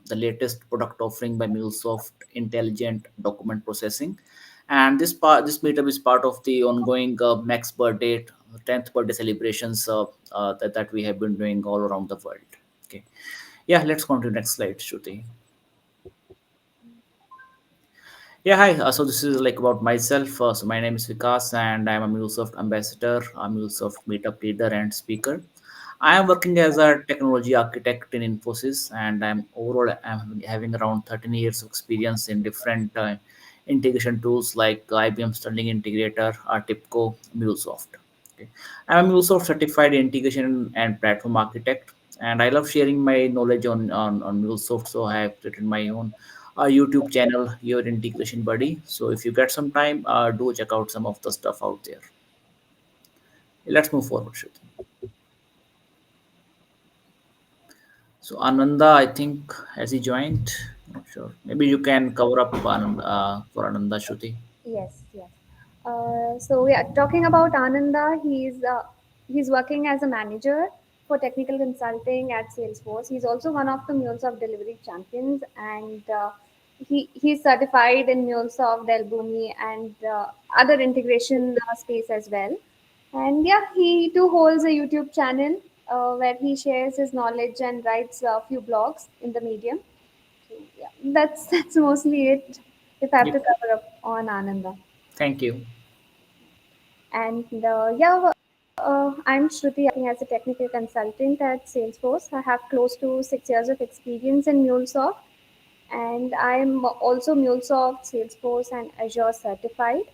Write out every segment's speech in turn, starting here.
the latest product offering by MuleSoft, intelligent document processing. And this meetup is part of the ongoing Max birthday, 10th birthday celebrations that we have been doing all around the world. Okay, yeah, let's go on to the next slide, Shruti. Yeah, hi. So this is like about myself. So my name is Vikas, and I'm a MuleSoft ambassador, a MuleSoft meetup leader, and speaker. I am working as a technology architect in Infosys, and I'm having around 13 years of experience in different integration tools like IBM Sterling Integrator, TIPCO, MuleSoft. Okay. I'm a MuleSoft certified integration and platform architect, and I love sharing my knowledge on MuleSoft. So I have written my own YouTube channel, Your Integration Buddy. So if you get some time, do check out some of the stuff out there. Let's move forward, Shruti. So Ananda, I think, has he joined? Not sure. Maybe you can cover up for Ananda, Shruti. Yes, yes. So yeah, talking about Ananda, he's working as a manager for technical consulting at Salesforce. He's also one of the MuleSoft delivery champions, and he's certified in MuleSoft, Delbumi, and other integration space as well. And yeah, he too holds a YouTube channel where he shares his knowledge and writes a few blogs in the medium. So yeah, that's mostly it. If I have Yep. to cover up on Ananda. Thank you. And yeah, I'm Shruti, working as a technical consultant at Salesforce. I have close to 6 years of experience in MuleSoft, and I'm also MuleSoft, Salesforce, and Azure certified.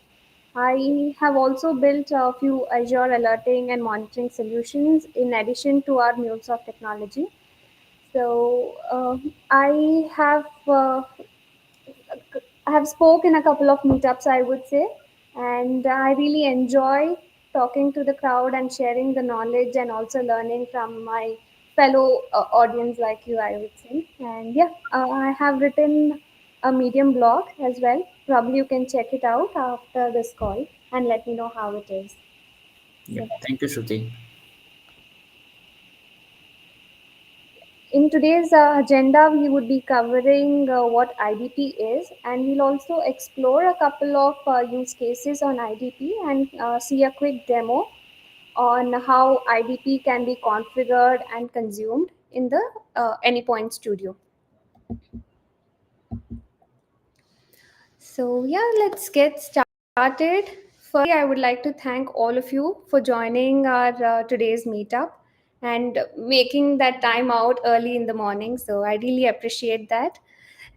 I have also built a few Azure alerting and monitoring solutions in addition to our MuleSoft technology. So I have spoken a couple of meetups, I would say, and I really enjoy talking to the crowd and sharing the knowledge and also learning from my fellow audience like you, I would say. And yeah, I have written a Medium blog as well. Probably you can check it out after this call and let me know how it is. Yep. So that's Thank you, Shruti. in today's agenda, we would be covering what IDP is, and we'll also explore a couple of use cases on IDP and see a quick demo on how IDP can be configured and consumed in the Anypoint Studio. So, yeah, let's get started. Firstly, I would like to thank all of you for joining our today's meetup and making that time out early in the morning. So, I really appreciate that.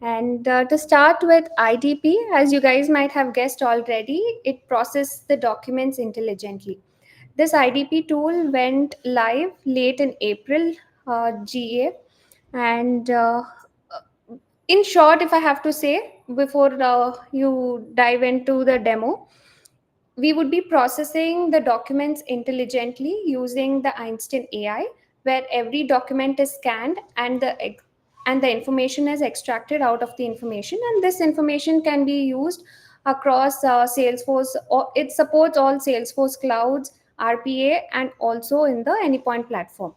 And to start with IDP, as you guys might have guessed already, it processes the documents intelligently. This IDP tool went live late in April, GA, and in short, if I have to say before you dive into the demo, we would be processing the documents intelligently using the Einstein AI, where every document is scanned and the information is extracted out of the information, and this information can be used across Salesforce, or it supports all Salesforce clouds, RPA, and also in the Anypoint platform.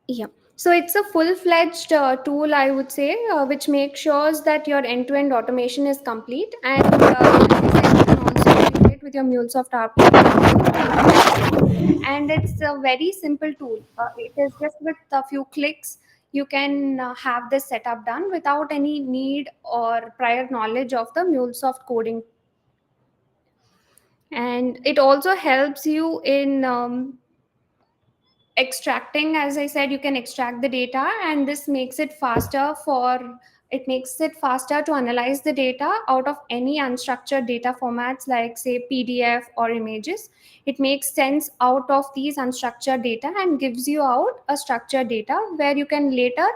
Yeah. So it's a full-fledged tool, I would say, which makes sure that your end-to-end automation is complete. And like I said, you can also integrate with your MuleSoft RPA. And it's a very simple tool. It is just with a few clicks, you can have this setup done without any need or prior knowledge of the MuleSoft coding. And it also helps you in extracting. As I said, you can extract the data, and this makes it faster for it makes it faster to analyze the data out of any unstructured data formats like say PDF or images. It makes sense out of these unstructured data and gives you out a structured data where you can later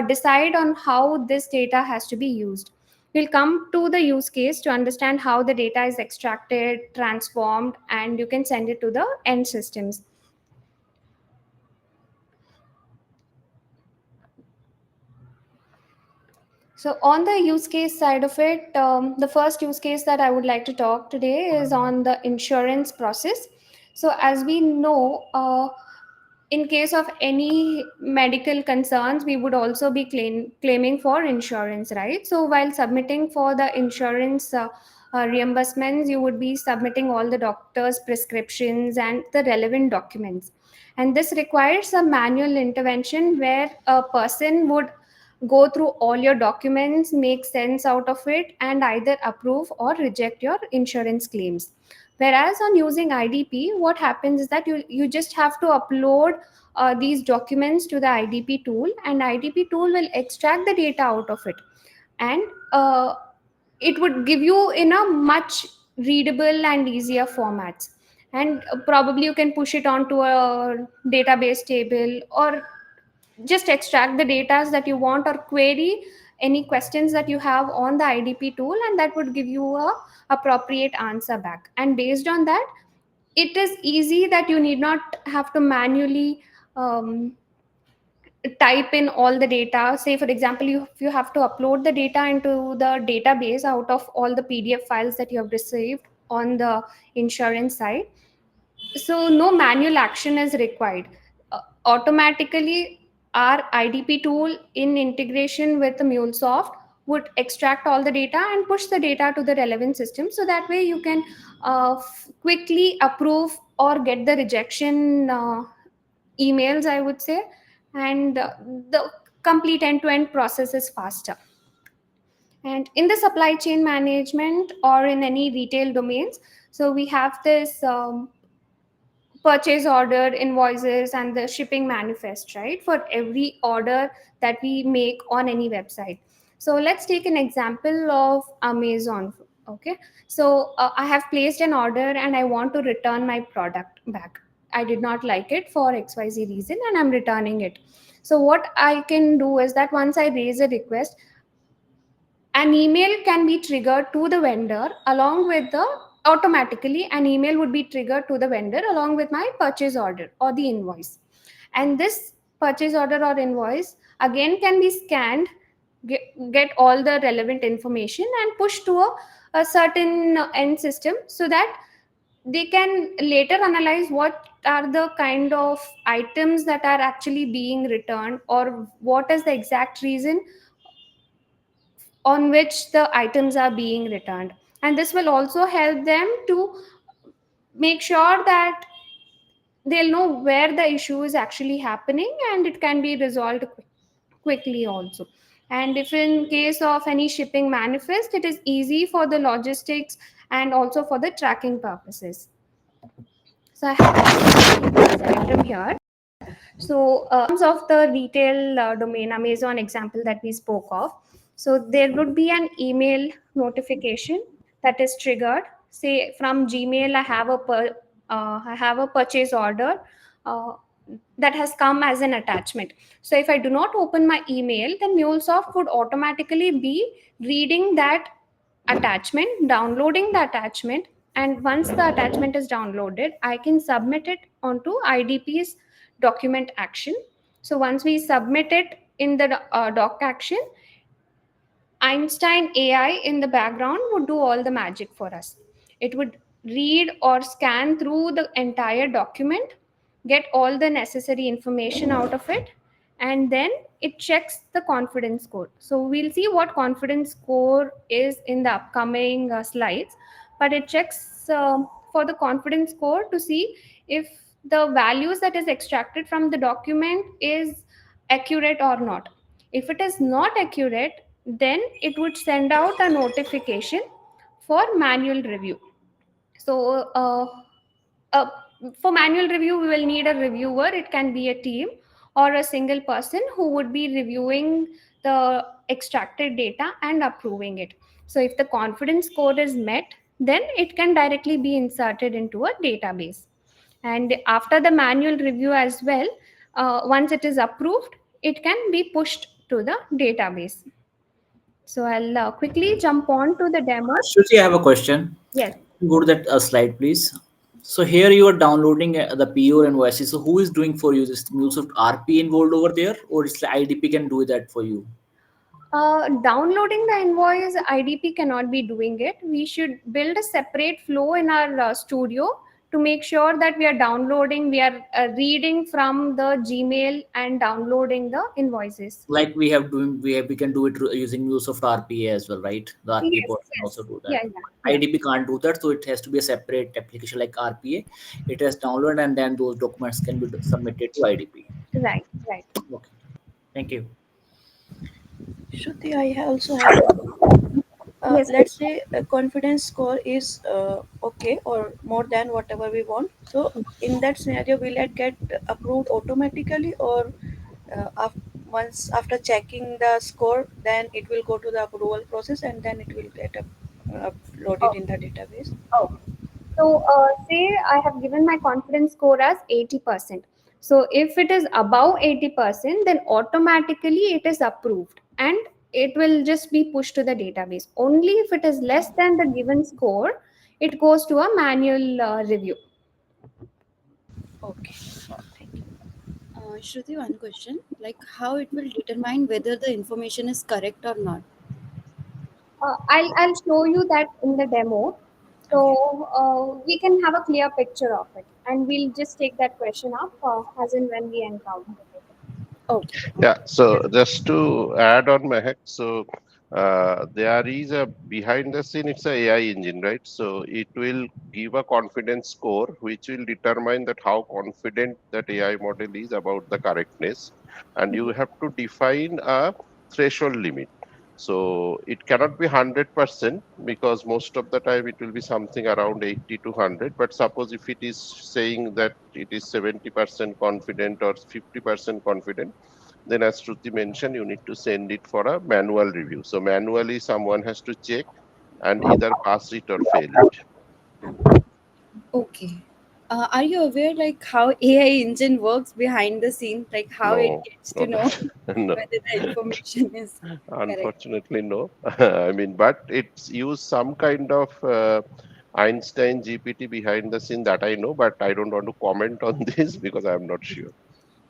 decide on how this data has to be used. We'll come to the use case to understand how the data is extracted, transformed, and you can send it to the end systems. So, on the use case side of it, the first use case that I would like to talk today is on the insurance process. So, as we know, in case of any medical concerns, we would also be claiming for insurance, right? So, while submitting for the insurance reimbursements, you would be submitting all the doctor's prescriptions and the relevant documents. And this requires a manual intervention where a person would go through all your documents, make sense out of it, and either approve or reject your insurance claims. Whereas on using IDP, what happens is that you just have to upload these documents to the IDP tool, and IDP tool will extract the data out of it. And it would give you in a much readable and easier formats. And probably you can push it onto a database table, or just extract the data that you want, or query any questions that you have on the IDP tool, and that would give you a appropriate answer back. And based on that, it is easy that you need not have to manually um, type in all the data. Say for example, you have to upload the data into the database out of all the PDF files that you have received on the insurance side. So no manual action is required. Automatically, our IDP tool in integration with the MuleSoft would extract all the data and push the data to the relevant system. So that way you can quickly approve or get the rejection emails, I would say, and the complete end-to-end process is faster. And in the supply chain management or in any retail domains, so we have this purchase order invoices and the shipping manifest, right, for every order that we make on any website. So let's take an example of Amazon. Okay, so I have placed an order and I want to return my product back. I did not like it for XYZ reason and I'm returning it. So what I can do is that once I raise a request, an email can be triggered to the vendor along with the automatically an email would be triggered to the vendor along with my purchase order or the invoice. And this purchase order or invoice again can be scanned, get, get all the relevant information and pushed to a certain end system, so that they can later analyze what are the kind of items that are actually being returned, or what is the exact reason on which the items are being returned. And this will also help them to make sure that they'll know where the issue is actually happening, and it can be resolved quickly also. And if in case of any shipping manifest, it is easy for the logistics and also for the tracking purposes. So I have this item here. So, terms of the retail domain, Amazon example that we spoke of, so there would be an email notification that is triggered. Say from Gmail, I have a purchase order uh, that has come as an attachment. So if I do not open my email, then MuleSoft would automatically be reading that attachment, downloading the attachment, and once the attachment is downloaded, I can submit it onto IDP's document action. So once we submit it in the doc action, Einstein AI in the background would do all the magic for us. It would read or scan through the entire document, get all the necessary information out of it, and then it checks the confidence score. So we'll see what confidence score is in the upcoming slides, but it checks for the confidence score to see if the values that is extracted from the document is accurate or not. If it is not accurate, then it would send out a notification for manual review. So, uh, for manual review, we will need a reviewer. It can be a team or a single person who would be reviewing the extracted data and approving it. So, if the confidence score is met, then it can directly be inserted into a database. And after the manual review as well, once it is approved, it can be pushed to the database. So I'll quickly jump on to the demo. Shruti, I have a question. Yes. Go to that slide, please. So here you are downloading the PO invoices. So who is doing for you? This MuleSoft RP involved over there, or is the IDP can do that for you? Downloading the invoice, IDP cannot be doing it. We should build a separate flow in our studio to make sure that we are downloading, we are reading from the Gmail and downloading the invoices. Like we can do it using MuleSoft RPA as well, right? The RPA Yes, port can also yes. do that. Yeah, yeah, yeah. IDP can't do that, so it has to be a separate application like RPA. It has download and then those documents can be submitted to IDP. Right, right. Okay, thank you. Shruti, I also have one question. Yes, Let's please. say a confidence score is okay or more than whatever we want. So in that scenario, will it get approved automatically, or once after checking the score, then it will go to the approval process and then it will get uploaded Oh, in the database? okay. So, say I have given my confidence score as 80%. So, if it is above 80%, then automatically it is approved and it will just be pushed to the database. Only if it is less than the given score, it goes to a manual review. Okay, thank you. Shruti, one question, like how it will determine whether the information is correct or not. I'll show you that in the demo. Okay. So, we can have a clear picture of it and we'll just take that question up as in when we encounter it. Okay. Yeah, so just to add on Mehak, so there is a behind the scene, it's a AI engine, right? So it will give a confidence score which will determine that how confident that AI model is about the correctness, and you have to define a threshold limit. So it cannot be 100% because most of the time it will be something around 80 to 100. But suppose if it is saying that it is 70% confident or 50% confident, then as Shruti mentioned, you need to send it for a manual review. So manually someone has to check and either pass it or fail it. Okay. Are you aware like how AI engine works behind the scene, like how it No, gets to not know no. whether the information is correct? Unfortunately, no. I mean, but it's used some kind of Einstein GPT behind the scene that I know, but I don't want to comment on this because I'm not sure.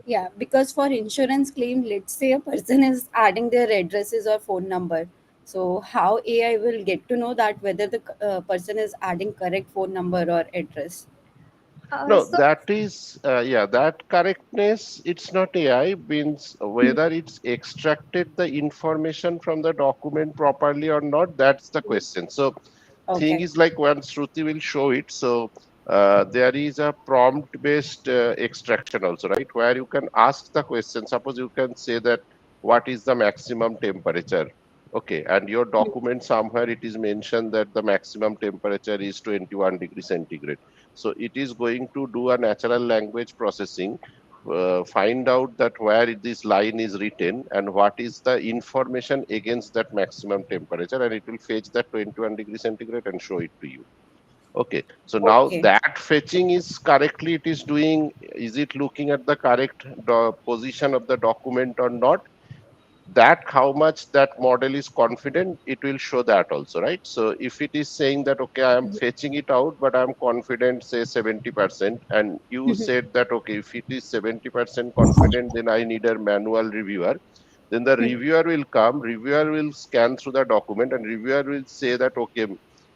Yeah, because for insurance claim, let's say a person is adding their addresses or phone number. So how AI will get to know that whether the person is adding correct phone number or address? No, So, that is, yeah, that correctness, it's not AI, means whether it's extracted the information from the document properly or not, that's the question. So, thing Okay. is like when Shruti will show it, so there is a prompt-based extraction also, right? Where you can ask the question. Suppose you can say that, what is the maximum temperature? Okay, and your document somewhere it is mentioned that the maximum temperature is 21 degrees centigrade. So it is going to do a natural language processing, find out that where this line is written and what is the information against that maximum temperature, and it will fetch that 21 degrees centigrade and show it to you. Okay, so now Okay. that fetching is correctly it is doing, is it looking at the correct position of the document or not? That how much that model is confident, it will show that also, right? So if it is saying that okay, I am fetching it out but I am confident say 70%, and you said that okay, if it is 70% confident then I need a manual reviewer, then the reviewer will come, reviewer will scan through the document and reviewer will say that okay,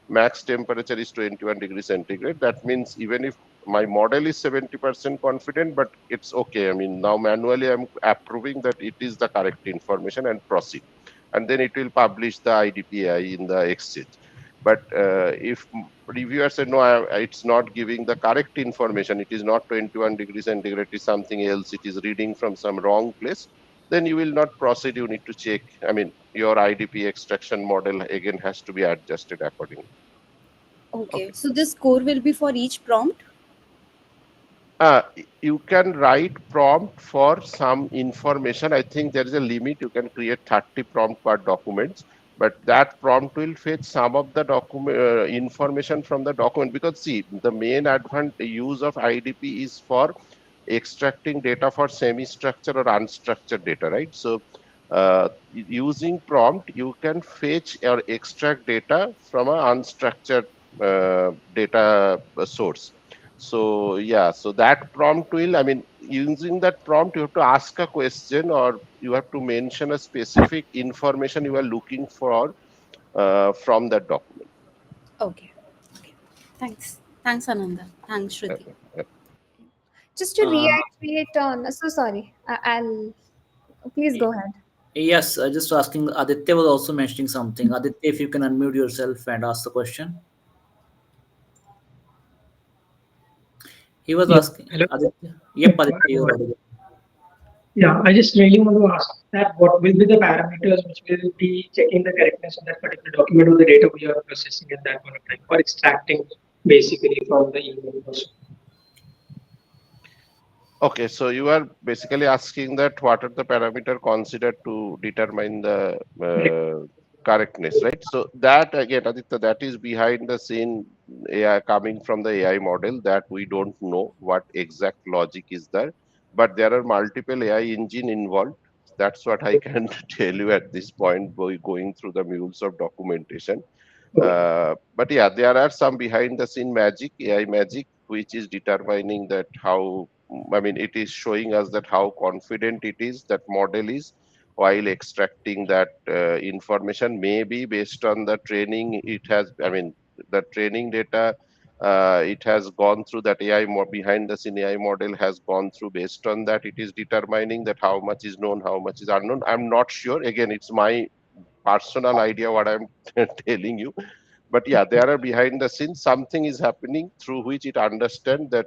max temperature is 21 degrees centigrade. That means even if my model is 70% confident, but it's okay. I mean, now manually I'm approving that it is the correct information and proceed. And then it will publish the IDPI in the exchange. But if reviewer said, no, it's not giving the correct information, it is not 21 degrees centigrade, it is something else, it is reading from some wrong place, then you will not proceed. You need to check. I mean, your IDP extraction model again has to be adjusted accordingly. Okay. Okay. So this score will be for each prompt. You can write prompt for some information. I think there is a limit. You can create 30 prompt per document, but that prompt will fetch some of the document information from the document. Because see, the main advantage use of IDP is for extracting data for semi-structured or unstructured data, right? So using prompt, you can fetch or extract data from an unstructured data source. So yeah, so that prompt will, I mean, using that prompt, you have to ask a question, or you have to mention a specific information you are looking for from that document. Okay. Okay. Thanks. Thanks, Ananda. Thanks, Uh, Shruti. uh, Just to Uh, reiterate on, so sorry, I'll please y- go ahead. yes, just asking. Aditya was also mentioning something. Aditya, if you can unmute yourself and ask the question. He was Yeah, asking. hello. Aditya. Yeah, Yep, Aditya, you're audible. yeah, I just really want to ask that what will be the parameters which will be checking the correctness of that particular document or the data we are processing at that point of time or extracting basically from the email also. Okay, so you are basically asking that what are the parameter considered to determine the correctness, right? So that again, Aditya, that is behind the scene AI coming from the AI model that we don't know what exact logic is there, but there are multiple AI engine involved. That's what I can tell you at this point by going through the mules of documentation. Okay. But yeah, there are some behind the scene magic, AI magic, which is determining that how, I mean, it is showing us that how confident it is, that model is, while extracting that information, maybe based on the training it has, I mean, the training data it has gone through, that AI behind the scene AI model has gone through. Based on that, it is determining that how much is known, how much is unknown. I'm not sure. Again, it's my personal idea what I'm telling you, but yeah, there are behind the scenes something is happening through which it understand that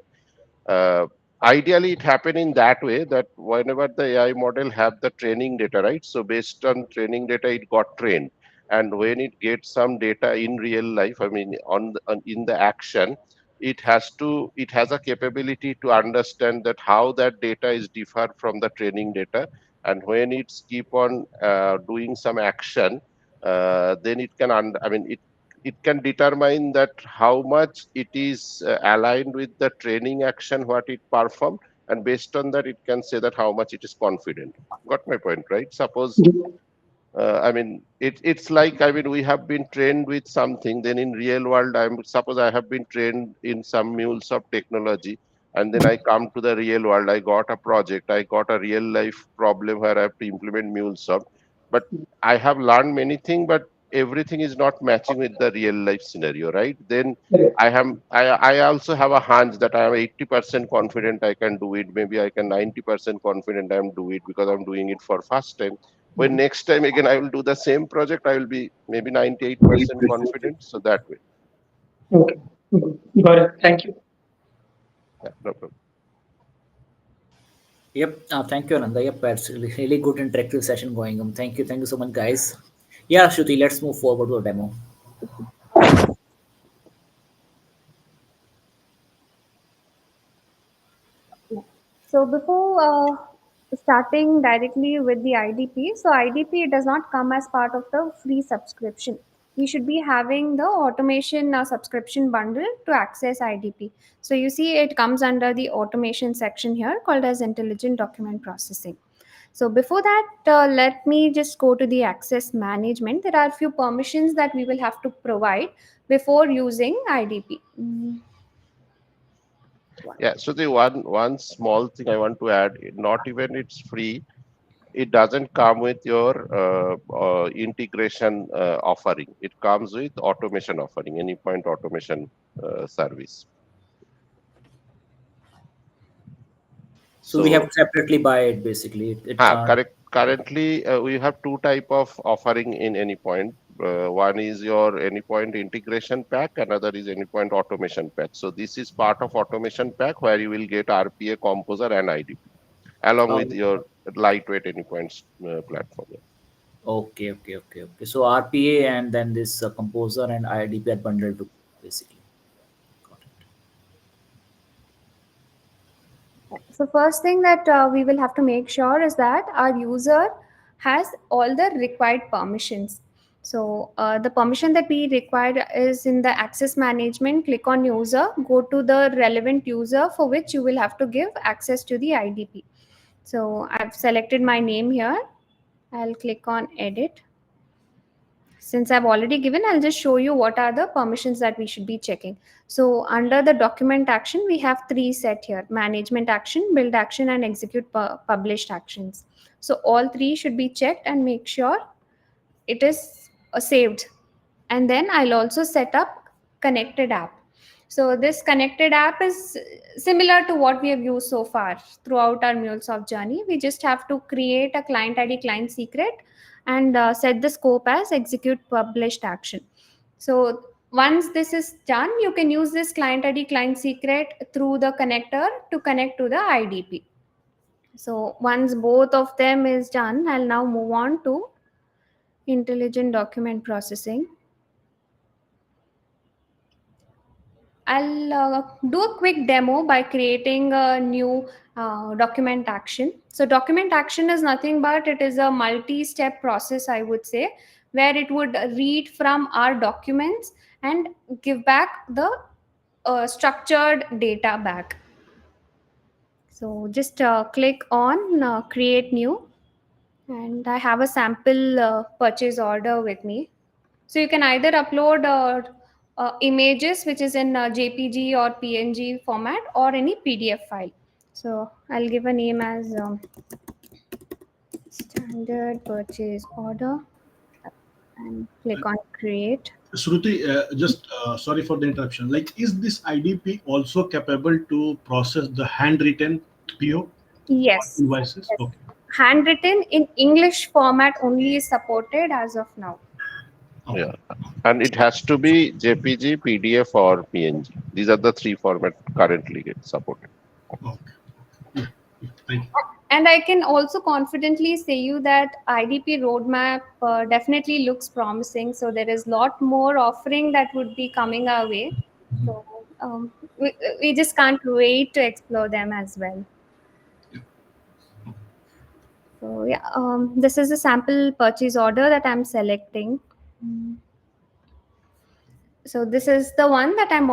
uh, ideally it happen in that way, that whenever the AI model have the training data, right? So based on training data it got trained, and when it gets some data in real life, I mean in the action, it has a capability to understand that how that data is different from the training data. And when it's keep on doing some action, then it can I mean it can determine that how much it is aligned with the training action what it performed, and based on that it can say that how much it is confident. Got my point, right? Suppose I mean, it's like, I mean, we have been trained with something. Then in real world, suppose I have been trained in some mules of technology, and then I come to the real world. I got a project. I got a real life problem where I have to implement MuleSoft. But I have learned many things, but everything is not matching with the real life scenario, right? Then I also have a hunch that I am 80% confident I can do it. Maybe I can 90% confident I am do it because I'm doing it for first time. When next time again I will do the same project, I will be maybe 98% confident. So that way. Okay. Mhm. Got it. Thank you. Yeah, no problem. Yep. Thank you, Ananda. Yep, that's really good interactive session going on. Thank you so much, guys. Yeah, Shruti, let's move forward to the demo. Yeah. So before starting directly with the IDP, so IDP does not come as part of the free subscription. You should be having the automation subscription bundle to access IDP. So you see it comes under the automation section here called as intelligent document processing. So before that, let me just go to the access management. There are a few permissions that we will have to provide before using IDP. Yeah. So the one small thing I want to add, not even it's free. It doesn't come with your integration offering. It comes with automation offering, any point automation service. So we have So to separately buy it basically. It can't. correct. Currently, we have two type of offering in Anypoint. One is your Anypoint integration pack, another is Anypoint automation pack. So this is part of automation pack where you will get RPA, Composer, and IDP along with your lightweight Anypoints platform. Okay. So RPA and then this composer and IDP are bundled to basically. Got it. So first thing that we will have to make sure is that our user has all the required permissions. So the permission that we require is in the access management. Click on user, go to the relevant user for which you will have to give access to the IDP. So I've selected my name here. I'll click on edit. Since I've already given, I'll just show you what are the permissions that we should be checking. So under the document action, we have three set here: management action, build action, and execute published actions. So all three should be checked and make sure it is saved. And then I'll also set up connected app. So this connected app is similar to what we have used so far throughout our MuleSoft journey. We just have to create a client ID, client secret, and set the scope as execute published action. So once this is done, you can use this client ID, client secret through the connector to connect to the IDP. So once both of them is done, I'll now move on to intelligent document processing. I'll do a quick demo by creating a new document action. So document action is nothing but it is a multi-step process, I would say, where it would read from our documents and give back the structured data back. So just click on create new, and I have a sample purchase order with me. So you can either upload images which is in JPG or PNG format or any PDF file. So I'll give a name as standard purchase order and click on create. Shruti, just sorry for the interruption. Like, is this IDP also capable to process the handwritten PO or Yes, invoices? yes. Okay. Handwritten in English format only is supported as of now. Okay. Yeah, and it has to be JPG, PDF, or PNG. These are the three formats currently get supported. Okay. Yeah. Yeah. Thank you. And I can also confidently say you that IDP roadmap definitely looks promising. So there is a lot more offering that would be coming our way. So we just can't wait to explore them as well. So yeah, this is a sample purchase order that I'm selecting. So this is the one that I'm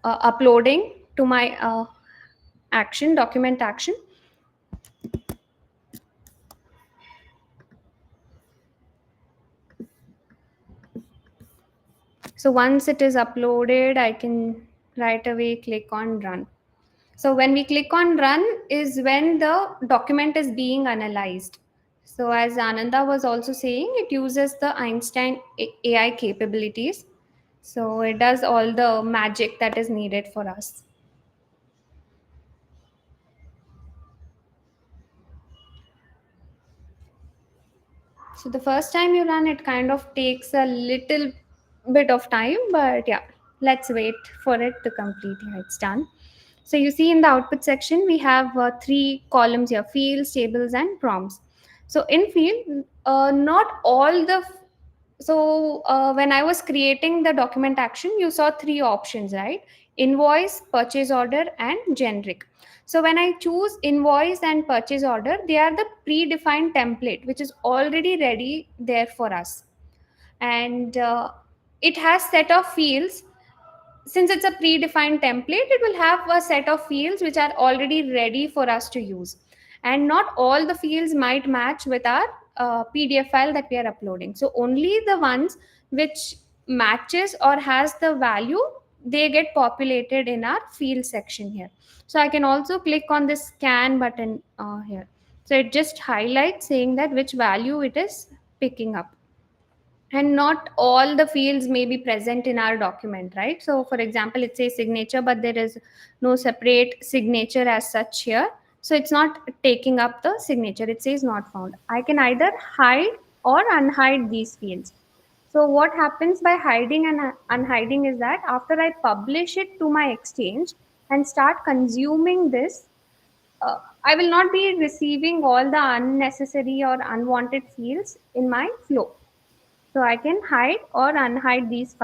uploading to my action document action. So once it is uploaded, I can right away click on run. So when we click on run is when the document is being analyzed. So as Ananda was also saying, it uses the Einstein AI capabilities. So it does all the magic that is needed for us. So the first time you run, it kind of takes a little bit of time, but yeah, let's wait for it to complete. Yeah, it's done. So you see in the output section, we have three columns here: fields, tables, and prompts. So in field, not all the so when I was creating the document action, you saw three options, right? Invoice, purchase order, and generic. So when I choose invoice and purchase order, they are the predefined template which is already ready there for us. And it has set of fields. Since it's a predefined template, it will have a set of fields which are already ready for us to use. And not all the fields might match with our PDF file that we are uploading. So only the ones which matches or has the value, they get populated in our field section here. So I can also click on this scan button here. So it just highlights saying that which value it is picking up. And not all the fields may be present in our document, right? So for example, it says signature, but there is no separate signature as such here. So it's not taking up the signature. It says not found. I can either hide or unhide these fields. So what happens by hiding and unhiding is that after I publish it to my exchange and start consuming this, I will not be receiving all the unnecessary or unwanted fields in my flow. So I can hide or unhide these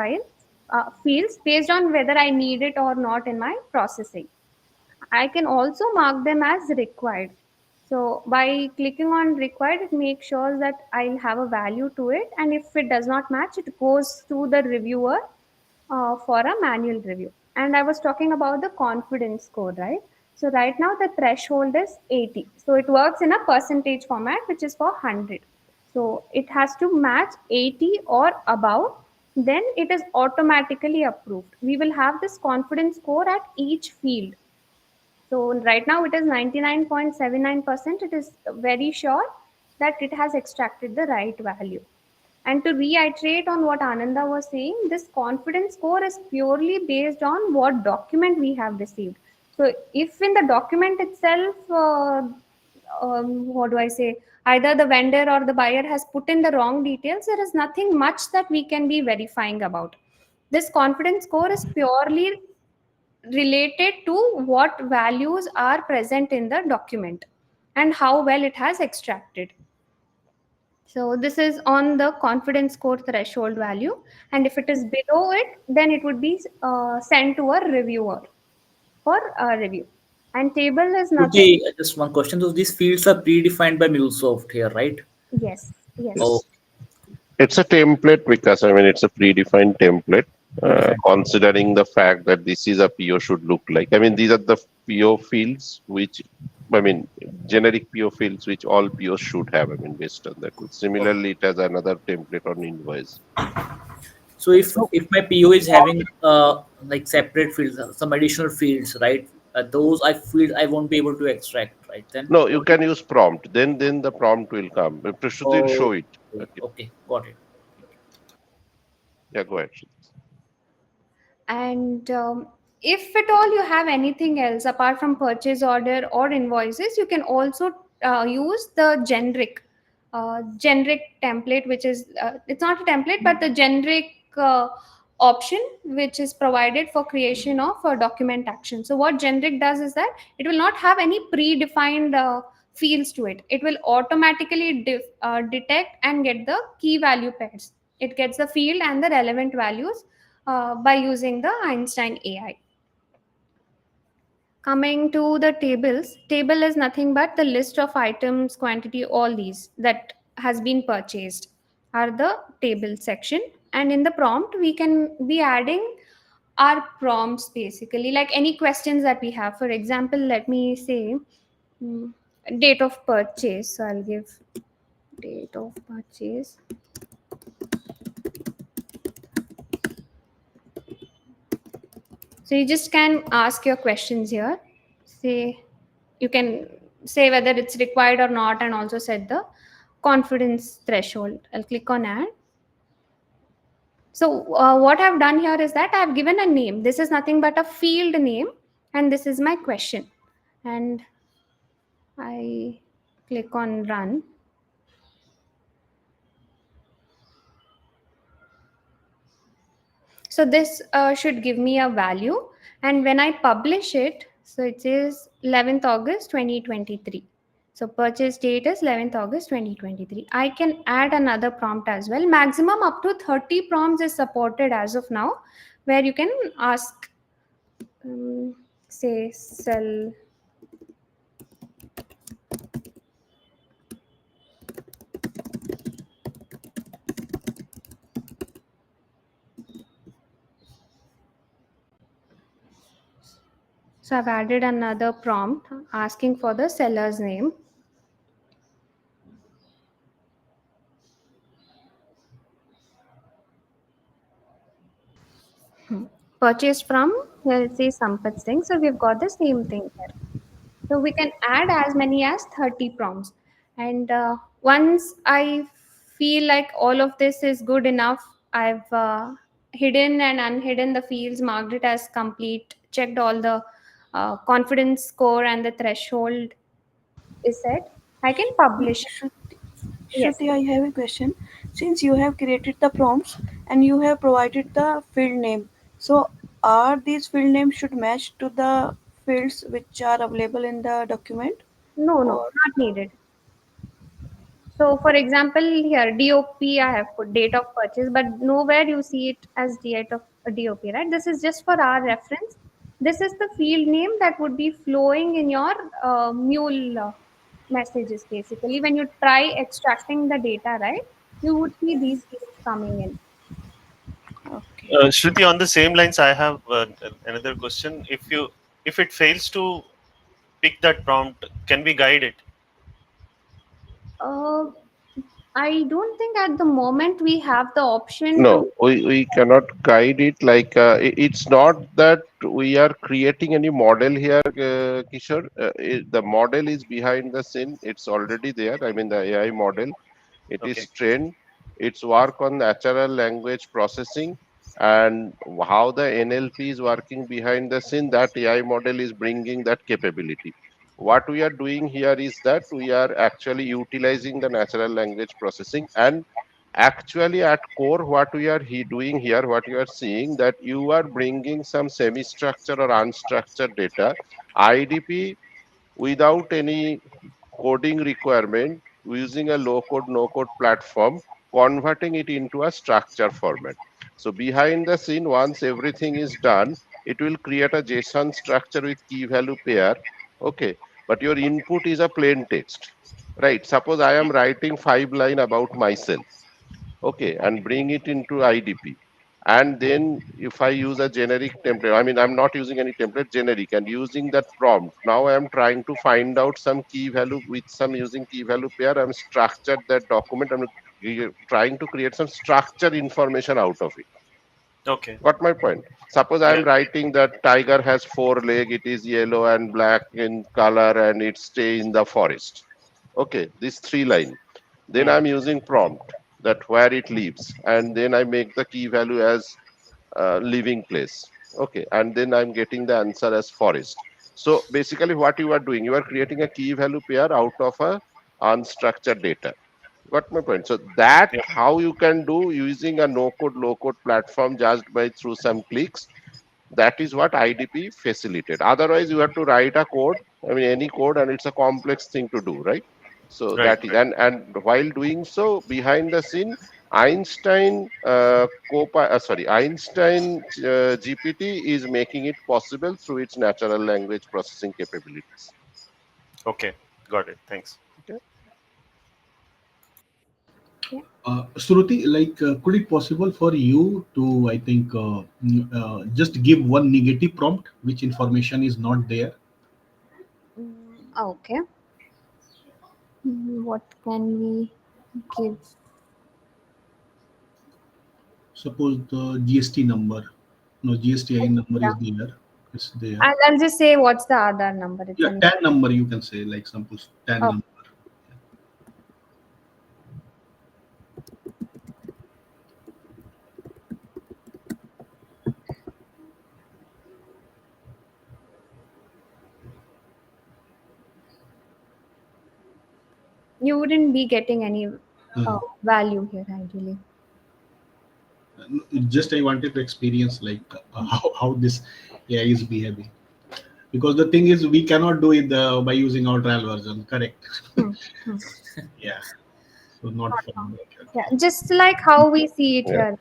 fields based on whether I need it or not in my processing. I can also mark them as required. So by clicking on required, it makes sure that I'll have a value to it. And if it does not match, it goes to the reviewer for a manual review. And I was talking about the confidence score, right? So right now the threshold is 80. So it works in a percentage format, which is for 100. So it has to match 80 or above, then it is automatically approved. We will have this confidence score at each field. So right now it is 99.79%. It is very sure that it has extracted the right value. And to reiterate on what Ananda was saying, this confidence score is purely based on what document we have received. So if in the document itself, what do I say, either the vendor or the buyer has put in the wrong details, there is nothing much that we can be verifying about. This confidence score is purely related to what values are present in the document and how well it has extracted. So this is on the confidence score threshold value, and if it is below it, then it would be sent to a reviewer for a review. And table is nothing. Okay, just one question. So these fields are predefined by MuleSoft here, right? Yes, yes. Oh, It's it's a template because I mean it's a predefined template. predefined. Considering the fact that this is a PO should look like. I mean these are the PO fields which I mean generic PO fields which all POs should have. I mean based on that. Okay. Similarly, it has another template on invoice. So So if my PO is having like separate fields, some additional fields, right? Those I won't be able to extract, right? Then. No, you can use prompt. Then the prompt will come. Prashut will Oh, show it. okay, Okay. okay, got it. Yeah, go ahead. And if at all you have anything else apart from purchase order or invoices, you can also use the generic template, which is it's not a template, but the generic option which is provided for creation of a document action. So what generic does is that it will not have any predefined fields to it. It will automatically detect and get the key value pairs. It gets the field and the relevant values by using the Einstein AI. Coming to the tables, table is nothing but the list of items, quantity, all these that has been purchased are the table section. And in the prompt, we can be adding our prompts basically, like any questions that we have. For example, let me say mm, date of purchase. So I'll give date of purchase. So you just can ask your questions here. Say you can say whether it's required or not, and also set the confidence threshold. I'll click on add. So what I've done here is that I've given a name. This is nothing but a field name, and this is my question. And I click on run. So this should give me a value, and when I publish it, so it says 11th August 2023. So purchase date is 11th August 2023. I can add another prompt as well. Maximum up to 30 prompts is supported as of now, where you can ask, say, sell. So I've added another prompt asking for the seller's name. Purchased from, here it says Sampath Singh. So we've got the same thing here. So we can add as many as 30 prompts. And once I feel like all of this is good enough, I've hidden and unhidden the fields, marked it as complete, checked all the confidence score and the threshold is set. I can publish it. Shruti, Yes. Shruti, I have a question. Since you have created the prompts and you have provided the field name, so are these field names should match to the fields which are available in the document? No, no, Or not needed. So, for example, here DOP I have put date of purchase, but nowhere you see it as date of DOP, right? This is just for our reference. This is the field name that would be flowing in your Mule messages. Basically, when you try extracting the data, right, you would see these fields coming in. okay, Shruti, on the same lines, I have another question. If it fails to pick that prompt, can we guide it? Uh, I don't think at the moment we have the option No, to. we cannot guide it like it's not that we are creating any model here, Kishore. The model is behind the scene. It's already there. I mean, the AI model. It is Okay. trained. It's work on natural language processing and how the NLP is working behind the scene. That AI model is bringing that capability. What we are doing here is that we are actually utilizing the natural language processing, and actually at core what we are doing here, what you are seeing, that you are bringing some semi-structured or unstructured data, IDP, without any coding requirement, using a low code no code platform, converting it into a structure format. So behind the scene, once everything is done, it will create a JSON structure with key value pair. Okay, but your input is a plain text, right? Suppose I am writing 5 line about myself, okay, and bring it into IDP. And then if I use a generic template, I mean, I'm not using any template, generic, and using that prompt, now I am trying to find out some key value with some using key value pair. I'm structured that document. I'm trying to create some structured information out of it. Okay. Got my point? Suppose I Yeah. am writing that tiger has 4 leg, it is yellow and black in color, and it stay in the forest. Okay, this 3 line. Then Hmm. I'm using prompt that where it lives, and then I make the key value as living place. Okay, and then I'm getting the answer as forest. So basically, what you are doing, you are creating a key value pair out of a unstructured data. Got my point? So that Yeah. how you can do using a no code, low code platform just by through some clicks. That is what IDP facilitate. Otherwise, you have to write a code, I mean, any code, and it's a complex thing to do, right? So Right. that is, Right. and while doing so, behind the scene, Einstein GPT is making it possible through its natural language processing capabilities. Okay. Got it. Thanks. Okay. Yeah. Shruti, like, could it possible for you to, I think, just give one negative prompt, which information is not there? Okay. What can we give? Suppose the GST number, no, GSTI number Yeah. is there. It's there. I'll just say what's the other number. It's Yeah, an. 10 number you can say, like suppose 10 Oh, number. you wouldn't be getting any Uh, value here, ideally. just I wanted to experience like how this AI is behaving. Because the thing is, we cannot do it by using our trial version, correct? Hmm. Hmm. Yeah, so not Not from wrong. that. Yeah, just like how we see it Yeah. here.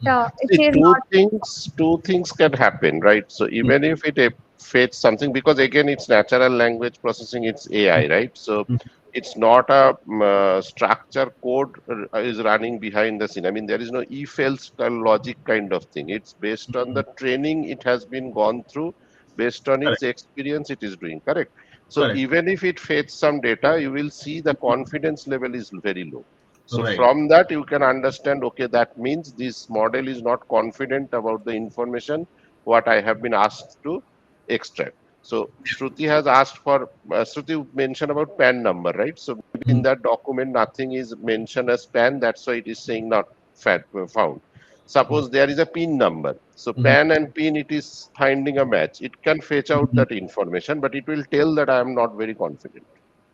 Right? It See, says two not. things, two things can happen, right? So Mm, even if it fetch something, because again, it's natural language processing, it's AI, right? So mm, it's not a structure code is running behind the scene. I mean, there is no if else logic kind of thing. It's based on mm. the training it has been gone through, based on its Correct, experience it is doing, correct? So correct, even if it fetch some data, you will see the confidence level is very low. So right. from that, you can understand, okay, that means this model is not confident about the information what I have been asked to extract. So Shruti has asked for, Shruti mentioned about PAN number, right? So maybe in Mm, that document, nothing is mentioned as PAN. That's why it is saying not found. mm, Suppose there is a PIN number. So mm, PAN and PIN, it is finding a match. It can fetch out mm. that information, but it will tell that I am not very confident.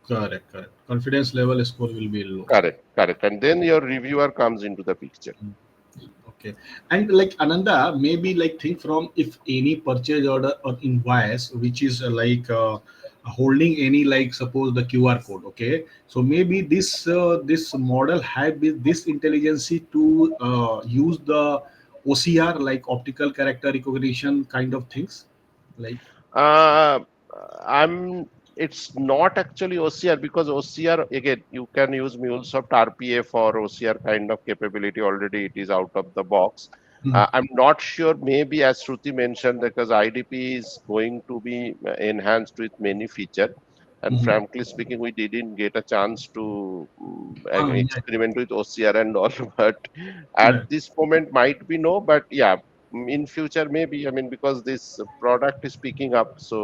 Correct, correct. Confidence level score will be low. Correct, correct. And then your reviewer comes into the picture. Mm. Okay. And like Ananda, maybe like think from if any purchase order or invoice which is holding any, like suppose the QR code. Okay. So maybe this model had this intelligence to use the OCR, like optical character recognition kind of things. Like, Uh, I'm. It's not actually OCR, because OCR again you can use MuleSoft RPA for OCR kind of capability already. It is out of the box. mm, I'm not sure. Maybe as Shruti mentioned, because IDP is going to be enhanced with many feature. And Mhm. frankly speaking, we didn't get a chance to Yeah. experiment with OCR and all. But Right. at this moment, might be no. But yeah, in future maybe. I mean, because this product is picking up, so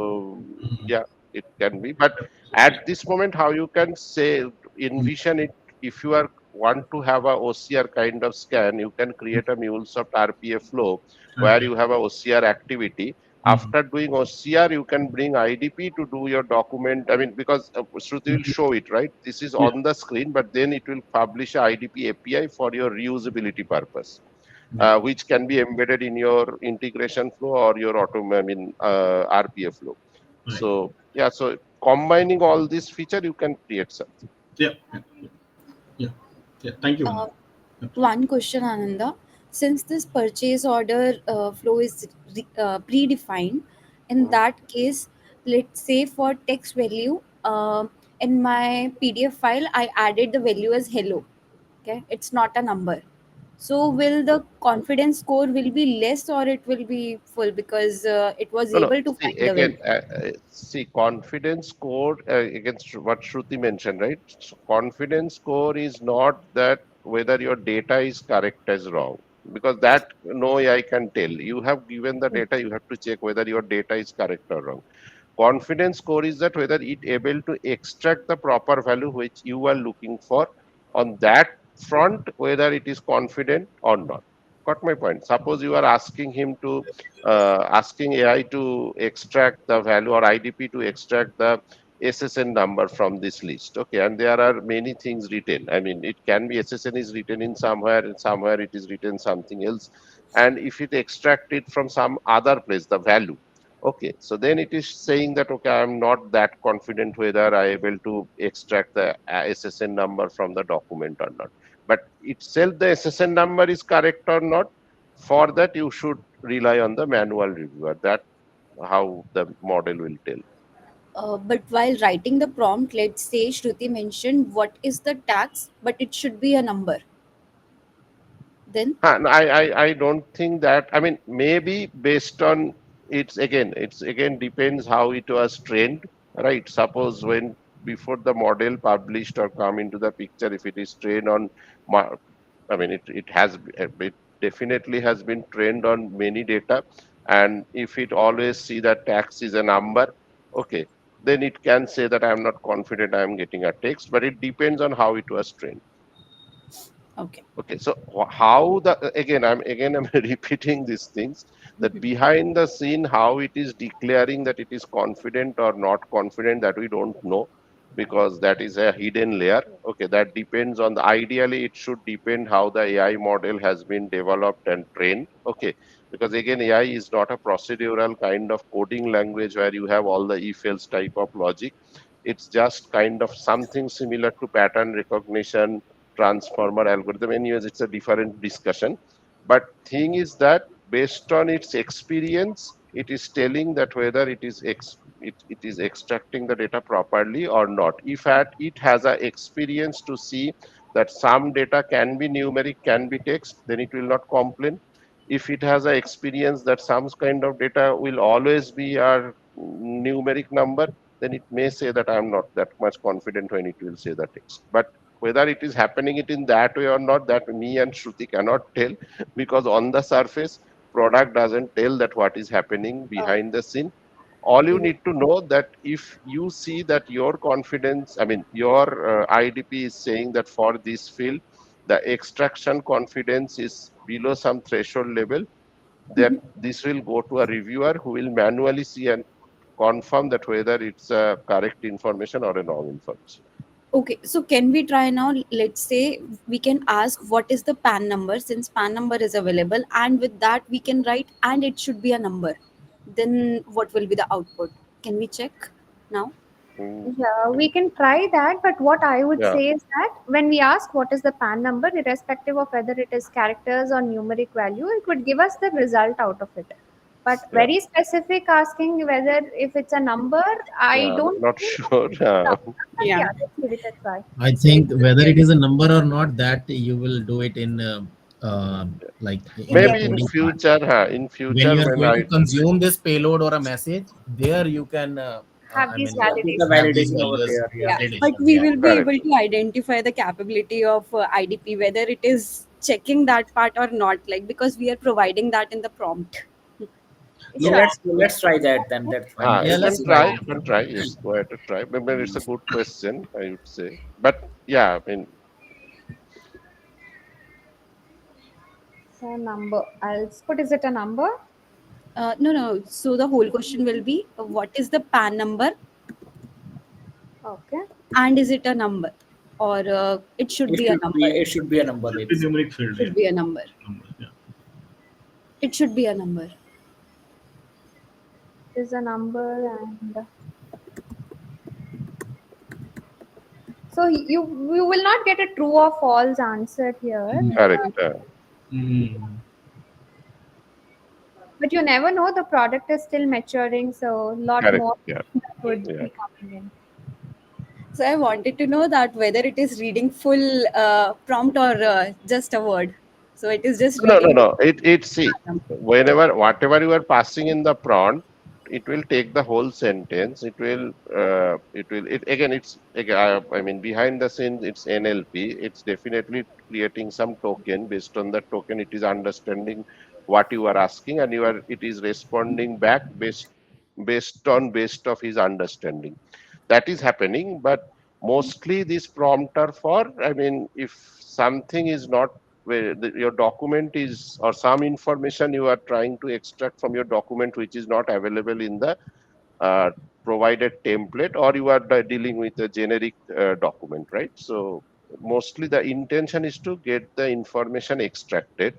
Mhm. yeah, it can be. But at this moment, how you can say Mhm. envision it? If you are want to have a OCR kind of scan, you can create a MuleSoft RPA flow Right. where Right. you have a OCR activity. Mhm. After doing OCR, you can bring IDP to do your document. I mean, because Shruti will Mhm. show it, right? This is Yeah. on the screen, but then it will publish a IDP API for your reusability purpose, Yeah. which can be embedded in your integration flow or your I mean, RPA flow. Right. So yeah, so combining all this feature, you can create something. Yeah. Yeah. Yeah. Yeah. Thank you, Uh, Anand. Absolutely. One question, Ananda. Since this purchase order flow is predefined, in Mhm. that case, let's say for text value, in my PDF file, I added the value as hello. Okay, it's not a number. So will the confidence score will be less or it will be full because it was No, no. able to See, find the again, value? see, confidence score against what Shruti mentioned, right? So confidence score is not that whether your data is correct as wrong, because that no AI can tell. You have given the data, you have to check whether your data is correct or wrong. Confidence score is that whether it able to extract the proper value which you are looking for on that front, whether it is confident or not. Got my point? Suppose you are asking him to asking AI to extract the value or IDP to extract the SSN number from this list. Okay, and there are many things written. I mean, it can be SSN is written in somewhere, and somewhere it is written something else. And if it extract it from some other place, the value. Okay, so then it is saying that, okay, I'm not that confident whether I able to extract the SSN number from the document or not. But itself, the SSN number is correct or not. For that, you should rely on the manual reviewer. That how the model will tell. But while writing the prompt, let's say Shruti mentioned what is the tax, but it should be a number. Then No, I don't think that. I mean, maybe based on it's again depends how it was trained, right? Suppose when before the model published or come into the picture, if it is trained on, I mean, it definitely has been trained on many data, and if it always see that tax is a number, okay, then it can say that I'm not confident I'm getting a text, but it depends on how it was trained. okay. Okay, so how the I'm repeating these things that behind the scene how it is declaring that it is confident or not confident, that we don't know, because that is a hidden layer. Okay, that depends on the, ideally it should depend how the AI model has been developed and trained. Okay, because again AI is not a procedural kind of coding language where you have all the if else type of logic. It's just kind of something similar to pattern recognition, transformer algorithm. Anyways, it's a different discussion. But thing is that based on its experience, it is telling that whether it is extracting the data properly or not. If it has a experience to see that some data can be numeric, can be text, then it will not complain. If it has a experience that some kind of data will always be a numeric number, then it may say that I'm not that much confident when it will say the text. But whether it is happening it in that way or not, that me and Shruti cannot tell, because on the surface, product doesn't tell that what is happening Uh, behind the scene. All you mm, need to know that if you see that your confidence, I mean, your IDP is saying that for this field, the extraction confidence is below some threshold level, that this will go to a reviewer who will manually see and confirm that whether it's a correct information or a wrong information. okay, so can we try now? Let's say we can ask what is the PAN number since PAN number is available, and with that we can write and it should be a number. Then what will be the output? Can we check now? Mm, Yeah, we can try that, but what I would yeah, say is that when we ask what is the PAN number, irrespective of whether it is characters or numeric value, it would give us the result out of it. But yeah. very specific asking whether if it's a number, I Yeah, don't not think. sure. No, but Yeah. yeah, let's give it a try. I think whether it is a number or not, that you will do it in like in the Yes. Maybe in coding part. future, huh? In When future, you are when going I to consume this payload or a message, there you can. have I these mean, Keep the validation. have these validation over values there. Yeah. Yeah, but validation. we Yeah. will be Correct. able to identify the capability of IDP, whether it is checking that part or not, like because we are providing that in the prompt. Yeah, No, Sure. let's try that then. That's fine. Ah, Yeah, you Let's let's can do try that. try. it. You can try. Yes, go ahead to try. Maybe it's a good question, I would say. But yeah, I mean, So number. I'll put. Is it a number? No, no. So the whole question will be, what is the PAN number, Okay. and is it a number, or it should be a number? It should be a number should maybe. be numeric field. Yeah. Should be a number. Number. Yeah. It should be a number. Is a number and so you will not get a true or false answer here. correct. Mm. But you never know. The product is still maturing, so a lot Correct. more Yeah. would Yeah. be coming in. So I wanted to know that whether it is reading full prompt or just a word. So it is just No, no, reading. no. It see, whenever whatever you are passing in the prompt, it will take the whole sentence. It again. I mean, behind the scenes, it's NLP. It's definitely creating some token. Based on the token, it is understanding what you are asking, and it is responding back based of his understanding. That is happening, but mostly this prompt are for, I mean, if something is not where your document is, or some information you are trying to extract from your document which is not available in the uh, provided template, or you are dealing with a generic document, right? So mostly the intention is to get the information extracted,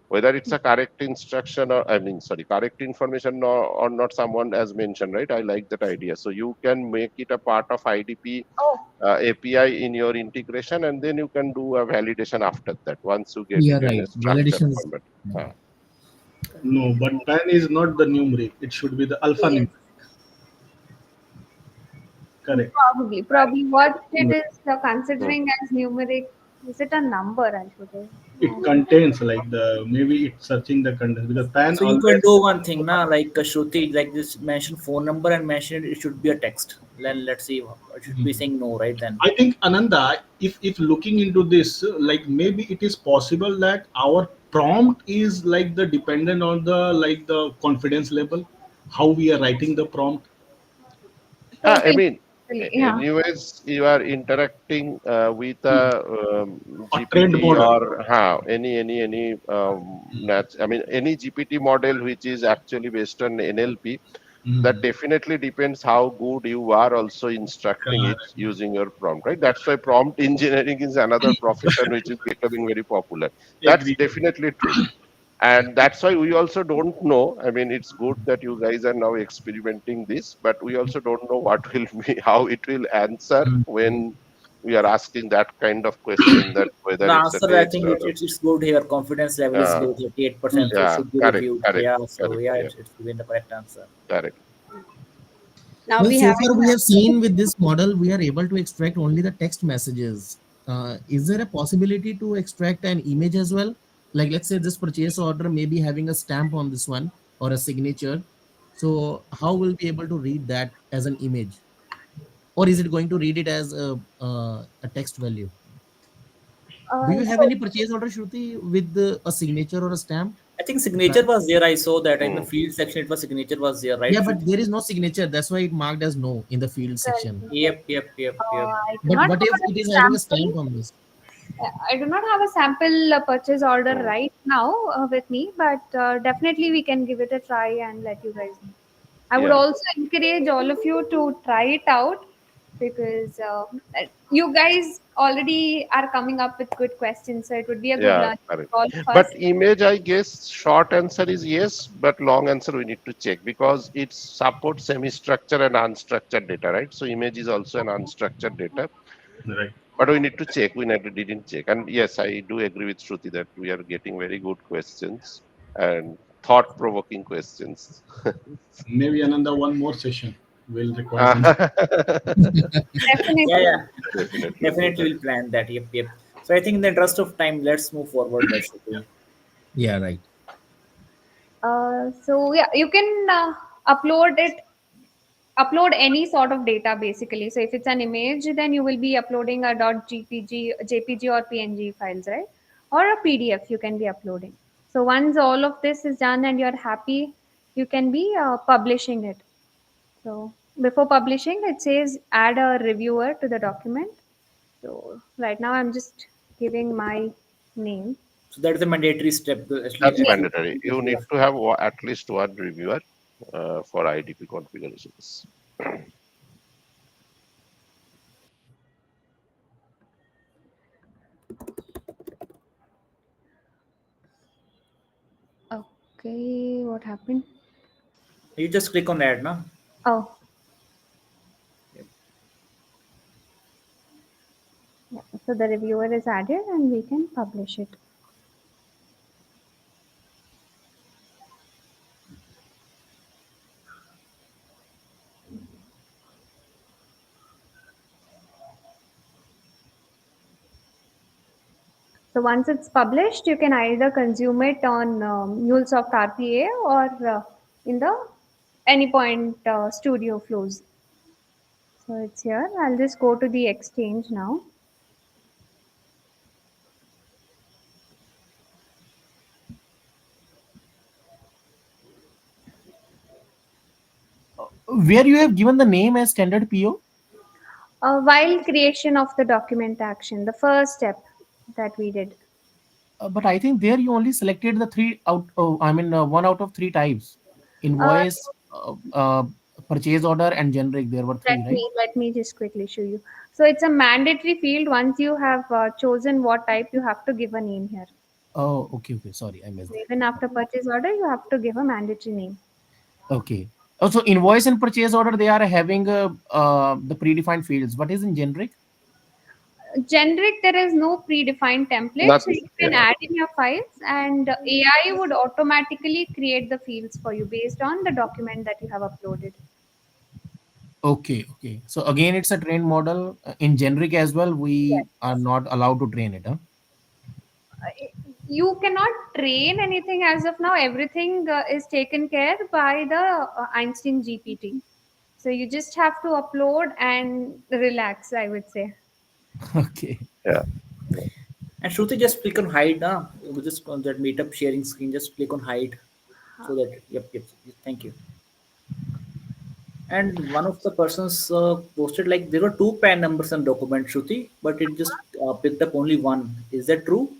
whether it's a correct instruction, or I mean, sorry, correct information, or not, someone has mentioned, right? I like that idea. So you can make it a part of IDP Oh, API in your integration, and then you can do a validation after that once you get it Yeah, in right. a structured Validations. format. Yeah. No, but PAN is not the numeric. It should be the Yes. alphanumeric. Correct. probably what it Numeric. is Hmm. considering as numeric. Is it a number? I should say. It contains like the maybe it's searching the content because PAN So you can always. do one thing now, like Shruti, like this mention phone number and mention it should be a text. Then let's see. It should be saying no, right then. I think Ananda, if looking into this, like maybe it is possible that our prompt is like the dependent on the like the confidence level, how we are writing the prompt. I Totally. mean, Yeah. anyways, you are interacting with a A trained GPT, model. or I mean, any GPT model which is actually based on NLP. That Mm. definitely depends how good you are also instructing it Correct. using your prompt, right? That's why prompt engineering is another profession which is becoming very popular. That's Agree. definitely true. And that's why we also don't know. I mean, it's good that you guys are now experimenting this, but we also don't know what will be, how it will answer when we are asking that kind of question, that whether The it's a answer, I text think or it's good here. Confidence level is uh, low, 38%, so it yeah, should be correct, reviewed. correct, Yeah, so correct, yeah, yeah, it's given the correct answer. correct. Now Well, we so have far we have seen with this model, we are able to extract only the text messages. Is there a possibility to extract an image as well? Like, let's say this purchase order may be having a stamp on this one or a signature. So, how will we be able to read that as an image? Or is it going to read it as a text value? Do you have So any purchase order, Shruti, with a signature or a stamp? I think To try? signature was there. I saw that in the Hmm. field section. It was signature was there, right? Yeah, but Shruti? there is no signature. That's why it marked as no in the field well, section. Yep. I do But not what have if a it is having a sample. stamp on this? I do not have a sample purchase order Hmm. right now with me, but definitely we can give it a try and let you guys know. I would Yeah, also encourage all of you to try it out because you guys already are coming up with good questions, so it would be a good yeah, learning correct. for all of But us. image, I guess, short answer is yes, but long answer we need to check because it supports semi-structured and unstructured data, right? So image is also an unstructured data, Right. but we need to check. We never didn't check. And yes, I do agree with Shruti that we are getting very good questions and thought-provoking questions. Maybe Ananda, one more session will require some. Yeah, Definitely. yeah. Definitely do Definitely that. will plan that. Yep. So I think in the interest of time, let's move forward, Yeah. Shruti. Yeah, right. So yeah, you can upload it upload any sort of data basically. So if it's an image, then you will be uploading a jpg or png files, right? Or a pdf you can be uploading. So once all of this is done and you're happy, you can be publishing it. So before publishing, it says add a reviewer to the document. So right now I'm just giving my name. So that is a mandatory step. That's Yes. mandatory. You need to have at least one reviewer for IDP configurations. Okay, what happened? You just click on add now. Oh, yeah. So the reviewer is added and we can publish it. So once it's published, you can either consume it on MuleSoft RPA or in the Anypoint Studio flows. So it's here. I'll just go to the exchange now. Where you have given the name as standard PO. While creation of the document action, the first step that we did. But I think there you only selected the three out. I mean, one out of three types: Uh, invoice, purchase order, and generic. There were three, right? let me just quickly show you. So it's a mandatory field. Once you have chosen what type, you have to give a name here. Oh, okay, okay. Sorry, I missed So that. even after purchase order, you have to give a mandatory name. Okay. Also, invoice and purchase order, they are having the predefined fields. What is in generic? Generic, there is no predefined template, so Nothing. you can Yeah. add in your files, and AI would automatically create the fields for you based on the document that you have uploaded. Okay, okay. So again, it's a trained model. In generic as well, we are Yes. not allowed to train it, huh? You cannot train anything as of now. Everything is taken care by the Einstein GPT. So you just have to upload and relax, I would say. Okay. Yeah. And Shruti, just click on hide now. Just on that meetup sharing screen, just click on hide so that, yep, thank you. And one of the persons posted like there were two PAN numbers and document, Shruti, but it just picked up only one. Is that true?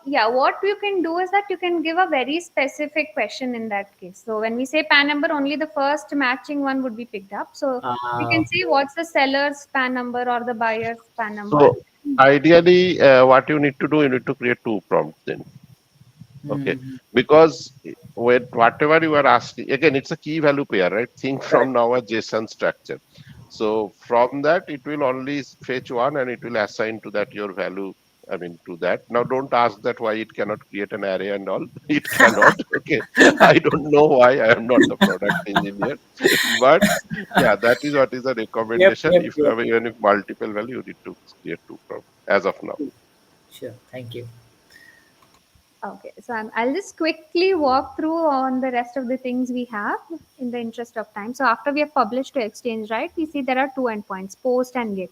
Yeah, what you can do is that you can give a very specific question in that case. So when we say PAN number, only the first matching one would be picked up. So we can say what's the seller's PAN number or the buyer's PAN number. So ideally, what you need to do, you need to create two prompts then. Okay. Hmm. Because when whatever you are asking, again, it's a key value pair, right? Think Correct. from now a JSON structure. So from that, it will only fetch one and it will assign to that your value. I mean, to that. Now, don't ask that why it cannot create an array and all. It cannot. Okay. I don't know why. I am not the product engineer. But yeah, that is what is the Yep, recommendation. yep, If you yep. have even if multiple value, you need to create two prompts as of now. Sure, thank you. Okay, so I'll just quickly walk through on the rest of the things we have in the interest of time. So after we have published to Exchange, right, we see there are two endpoints, post and get.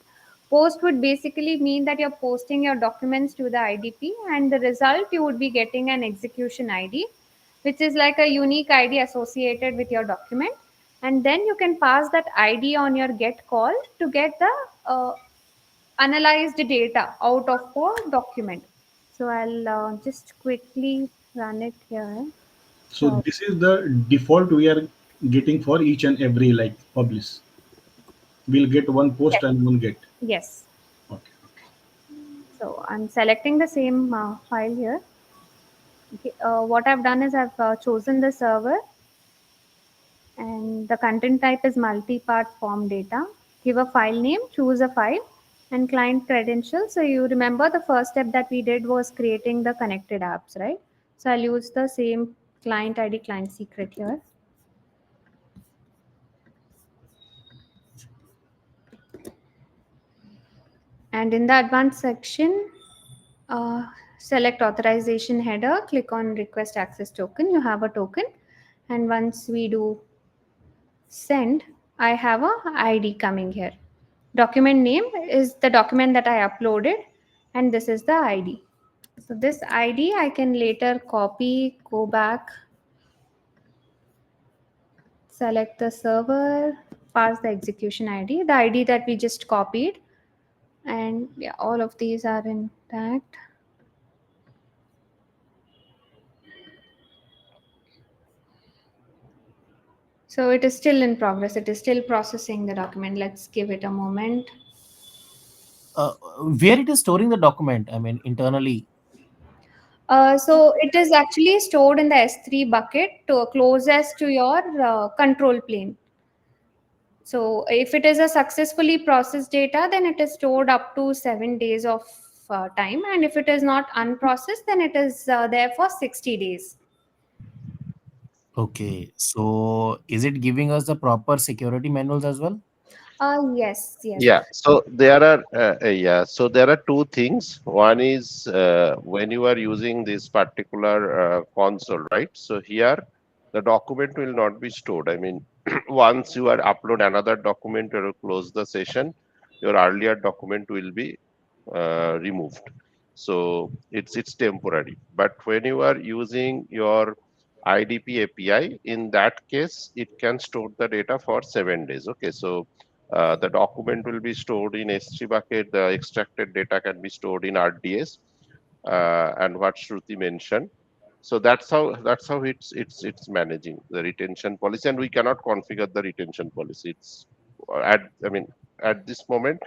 Post would basically mean that you're posting your documents to the IDP, and the result you would be getting an execution ID, which is like a unique ID associated with your document. And then you can pass that ID on your get call to get the analyzed data out of the document. So I'll just quickly run it here. So So this is the default we are getting for each and every like publish. We'll get one yes, post and one get. yes. Okay, okay. So I'm selecting the same file here. Okay. What I've done is I've chosen the server, and the content type is multi-part form data. Give a file name, choose a file, and client credentials. So you remember the first step that we did was creating the connected apps, right? So I'll use the same client ID, client secret here. And in the advanced section, select authorization header, click on request access token. You have a token. And once we do send, I have a ID coming here. Document name is the document that I uploaded, and this is the ID. So this ID I can later copy, go back, select the server, pass the execution ID, the ID that we just copied, and yeah, all of these are intact. So it is still in progress. It is still processing the document. Let's give it a moment. Where it is storing the document, I mean, internally. So it is actually stored in the S3 bucket to closest to your control plane. So if it is a successfully processed data, then it is stored up to 7 days of time. And if it is not unprocessed, then it is there for 60 days. Okay, so is it giving us the proper security manuals as well? Yes, yes. Yeah, so there are there are two things. One is when you are using this particular console, right? So here the document will not be stored. I mean, once you are upload another document or close the session, your earlier document will be removed. So it's temporary. But when you are using your IDP API, in that case, it can store the data for 7 days. Okay, so the document will be stored in S3 bucket. The extracted data can be stored in RDS, and what Shruti mentioned. So that's how it's managing the retention policy, and we cannot configure the retention policy. It's at I mean at this moment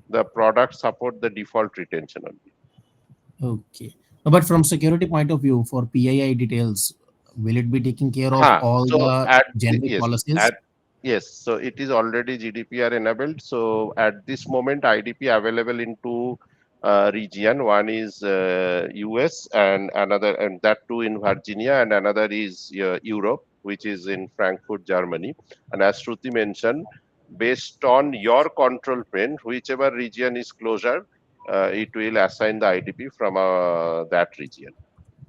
the product support the default retention only. Okay. But from security point of view, for PII details, will it be taking care of Ha. all So the at the, generic yes, policies? at yes. So it is already GDPR enabled. So at this moment, IDP available in two region. One is US and another, and that too in Virginia, and another is Europe, which is in Frankfurt, Germany. And as Shruti mentioned, based on your control plane, whichever region is closer, it will assign the IDP from that region,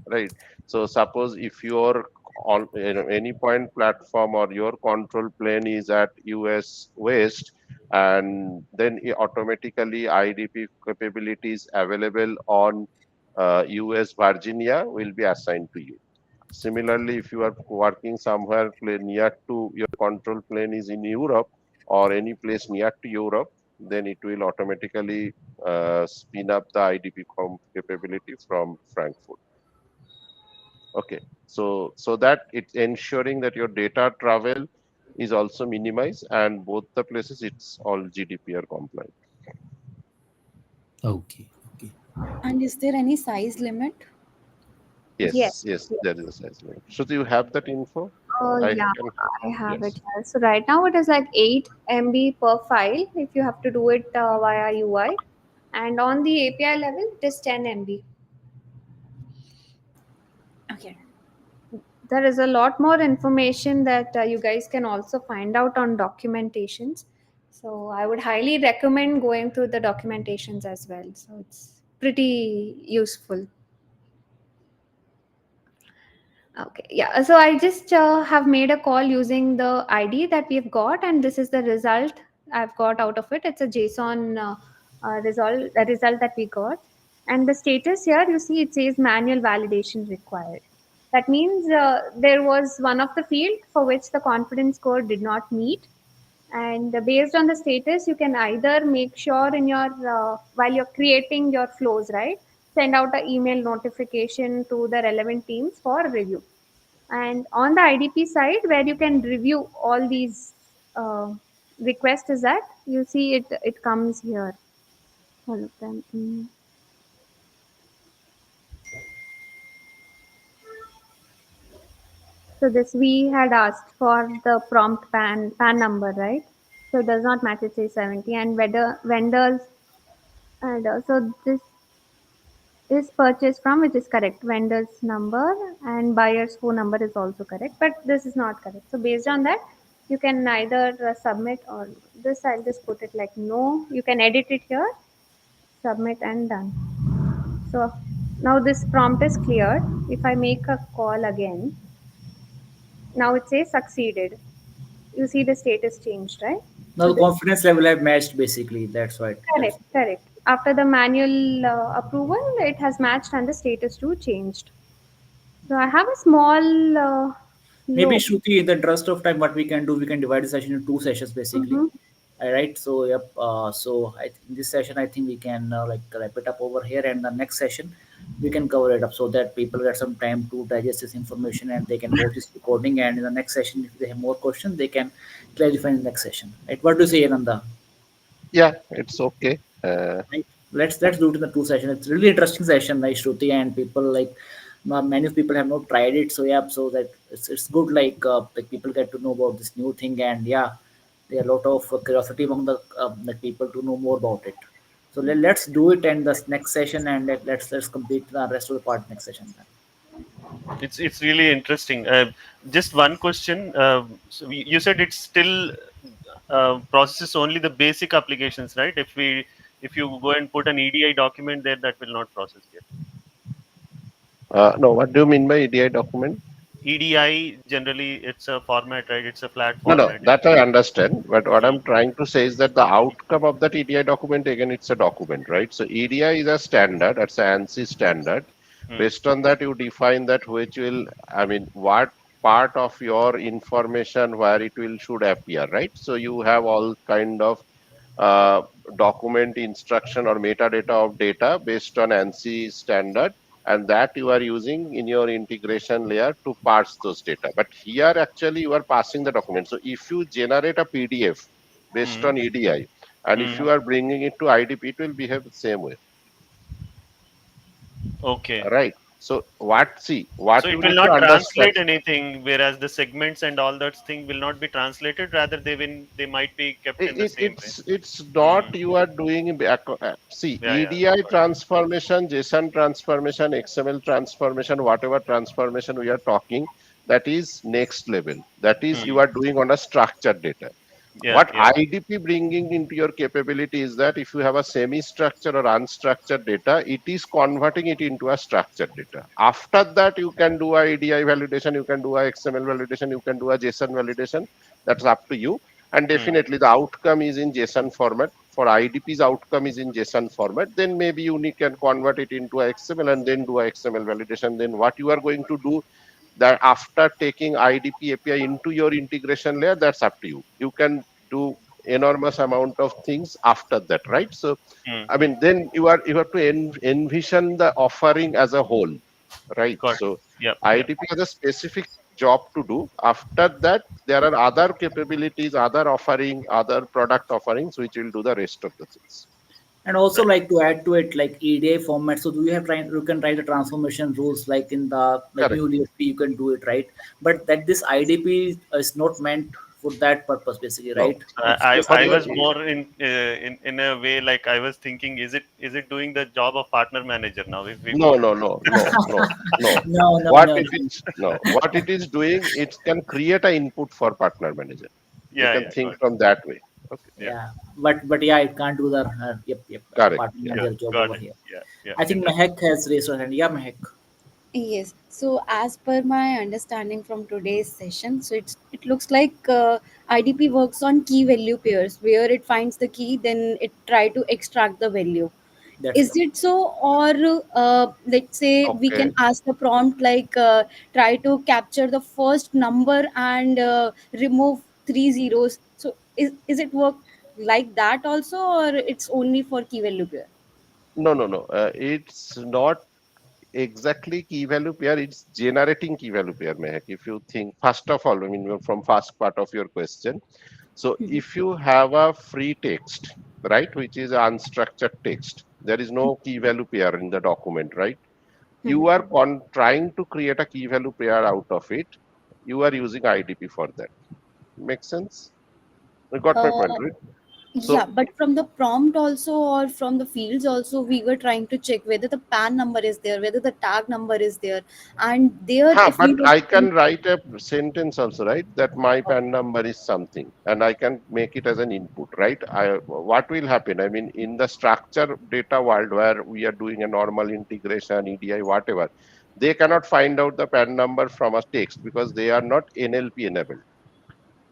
right? So suppose if your on any point platform or your control plane is at US West, and then automatically IDP capabilities available on US Virginia will be assigned to you. Similarly, if you are working somewhere near to your control plane is in Europe or any place near to Europe, then it will automatically spin up the IDP capability from Frankfurt. Okay, so that it's ensuring that your data travel is also minimized, and both the places it's all GDPR compliant. Okay, okay. And is there any size limit? Yes, Yes, yes, yes. there is a size limit. So do you have that info? Oh, I yeah, can. I have it Yes. here. So right now it is like 8 MB per file if you have to do it via UI. And on the API level, it is 10 MB. Okay. There is a lot more information that you guys can also find out on documentations. So I would highly recommend going through the documentations as well. So it's pretty useful. Okay, yeah. So I just have made a call using the ID that we've got, and this is the result I've got out of it. It's a JSON result that we got, and the status here you see it says manual validation required. That means there was one of the field for which the confidence score did not meet, and based on the status, you can either make sure in your while you're creating your flows, right? Send out an email notification to the relevant teams for review, and on the IDP side, where you can review all these requests, is that you see it comes here, all of them. So this we had asked for the prompt pan number, right? So it does not match. It says 70, and whether vendors, and so this is purchased from, which is correct. Vendor's number and buyer's phone number is also correct, but this is not correct. So based on that, you can either submit or this. I'll just put it like no. You can edit it here, submit and done. So now this prompt is cleared. If I make a call again, now it says succeeded. you see the status changed, right? Now So the this confidence level have matched basically. That's right. That's correct, correct. After the manual approval, it has matched and the status too changed. So I have a small maybe note. Shruti, in the interest of time, what we can do, we can divide the session into two sessions basically. Mm-hmm. All right. So yep. In this session, I think we can like wrap it up over here, and the next session we can cover it up so that people get some time to digest this information and they can watch this recording. And in the next session, if they have more questions, they can clarify in the next session. Right? What do you say, Ananda? Yeah, it's okay. Right. Let's do it in the two session. It's really interesting session, like Shruti, and people like many people have not tried it. So yeah, so that it's good. Like people get to know about this new thing, and yeah, there are a lot of curiosity among the people to know more about it. So let's do it and this next session, and let's complete the rest of the part next session. Then. It's really interesting. Just one question. So you said it's still processes only the basic applications, right? If you go and put an EDI document there, that will not process yet. No, what do you mean by EDI document? EDI generally it's a format, right? It's a flat No, no, format. that I understand. But what Hmm. I'm trying to say is that the outcome of that EDI document, again, it's a document, right? So EDI is a standard, that's an ANSI standard. Hmm. Based on that, you define that which will, I mean, what part of your information where it will should appear, right? So you have all kind of uh, document instruction or metadata of data based on ANSI standard, and that you are using in your integration layer to parse those data. But here actually you are passing the document. So if you generate a PDF based Hmm. on EDI, and if Hmm. you are bringing it to IDP, it will behave the same way, Okay. right? So So what it you will need to not understand. translate anything, whereas the segments and all that thing will not be translated. Rather, they might be kept in the same way. It's Hmm. not you are doing see Yeah, yeah, EDI got it. transformation, JSON transformation, XML transformation, whatever transformation we are talking, that is next level. That is Hmm. you are doing on a structured data. Yeah, What yeah. IDP bringing into your capability is that if you have a semi-structured or unstructured data, it is converting it into a structured data. After that, you can do a EDI validation, you can do a XML validation, you can do a JSON validation. That's up to you. And Hmm. definitely the outcome is in JSON format. For IDP's outcome is in JSON format. Then maybe you can convert it into a XML and then do a XML validation. Then what you are going to do that after taking IDP API into your integration layer, that's up to you. You can do enormous amount of things after that, right? So, Hmm. I Hmm. mean, then you have to envision the offering as a whole, right? Got it. So, Yep, yep. IDP has a specific job to do. After that, there are other capabilities, other offering, other product offerings, which will do the rest of the things. And also Right. like to add to it like EDI format. So do you have you can write the transformation rules like in the like Correct. new DSP you can do it right. But that this IDP is not meant for that purpose basically, No, right? So It's for I basically your was more in a way like I was thinking, is it doing the job of partner manager now? If we no, put no, no, no, no, no. no no What no it no. is, no, what it is doing, it can create an input for partner manager. You yeah, can yeah, think got it. from that way. Okay, Yeah, Yeah, but yeah, it can't do the yep correct. partner Yeah. yeah, manager job got over it. here. Yeah, yeah, I think interesting. Mehak has raised her hand. Yeah, Mehak. Yes. So as per my understanding from today's session, so it looks like IDP works on key value pairs where it finds the key, then it try to extract the value. That's Is right. it so, or let's say we Okay. can ask the prompt like try to capture the first number and remove three zeros. So is it work like that also, or it's only for key value pair? No, no, no. It's not exactly key value pair. It's generating key value pair, Mehak. If you think, first of all, I mean, from first part of your question. So if you have a free text, right, which is unstructured text, there is no key value pair in the document, right? You are trying to create a key value pair out of it. You are using IDP for that. Makes sense? You got my point, Uh, right? Yeah, So, but from the prompt also or from the fields also, we were trying to check whether the PAN number is there, whether the tag number is there, and there if but we were I can write a sentence also, right? That my PAN number is something, and I can make it as an input, right? What will happen? I mean, in the structure data world where we are doing a normal integration, EDI, whatever, they cannot find out the PAN number from a text because they are not NLP enabled.